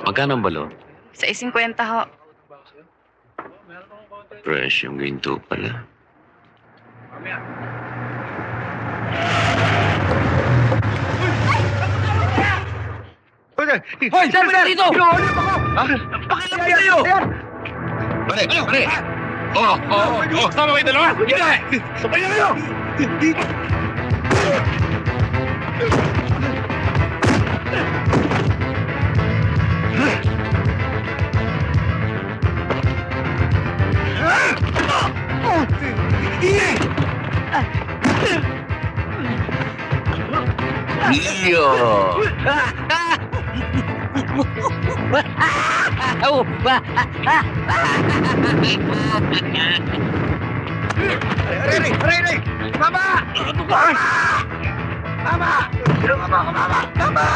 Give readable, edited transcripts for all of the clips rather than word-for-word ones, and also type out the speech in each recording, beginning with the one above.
Magkano ang balon? Sa 50 ho. Fresh yung ginto pala. Hoy, sir! Dito! Pakilam kayo! Pare! Pare! Sama kayo dalawa! Hindi! Sabay na kayo! Iyo! Aray! Mama! Mama!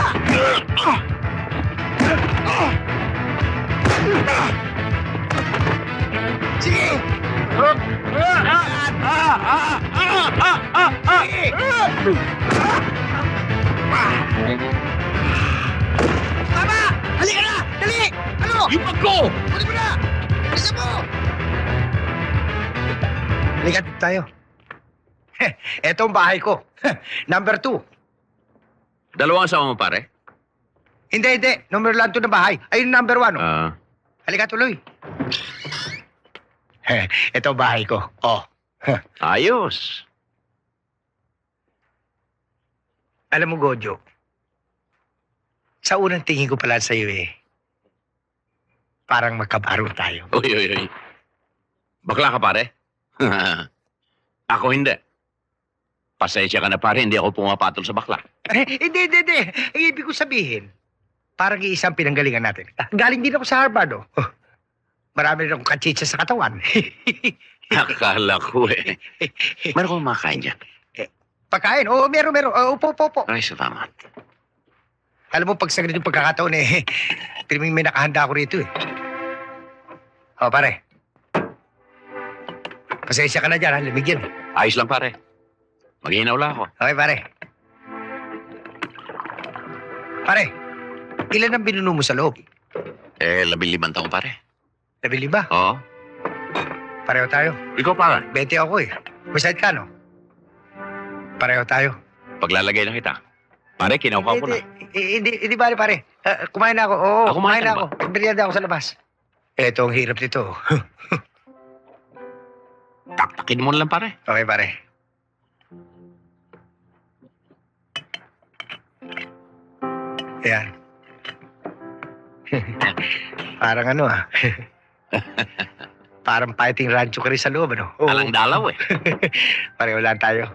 Sige! Mama! Halika na! Dali! Ano? Yung bag ko! Kunin mo na! Bilisan mo! Halika dito tayo. Eto ang bahay ko. Number 2. Dalawang asawa mo, pare? Hindi. Number lang to na bahay. Ayun, number 1. Oh. Ah, Halika tuloy. Eto ang bahay ko. Oh. ayos. Alam mo, Gojo, sa unang tingin ko pala sa'yo parang magkabaro tayo. Uy. Bakla ka, pare? Ako hindi. Pasensya ka na, pare. Hindi ako pumapatol sa bakla. Hindi. Ang ibig ko sabihin, parang iisang pinanggalingan natin. Galing din ako sa Harvard, oh. Marami rin akong katsitsa sa katawan. Akala ko eh. Meron kong makain dyan. Pagkain? Oo, meron. Upo. Ay, salamat. Alam mo, pag sa ganitong pagkakataon piliming may nakahanda ako rito O, pare. Pasensya ka na dyan, ha? Lamig yan. Ayos lang, pare. Mag-iinaw lang ako. Okay, pare. Pare, ilan ang binuno mo sa loob? 15 taong, pare. Nabili ba? Oo. Pareho tayo. Ikaw, pare. 20 ako Masayad ka, no? Pareho tayo. Paglalagay na kita. Pare, kinaukaw ko na. Hindi pare. Kumain na ako. Oo, Ah, kumain kumain na ka ako. Merienda ako sa labas. Eto ang hirap nito. Taktakin mo na lang, pare. Okay, pare. Ayan. Parang Parang fighting rancho ka rin sa loob, ano? Oo. Alang dalaw eh. Pareho lang tayo.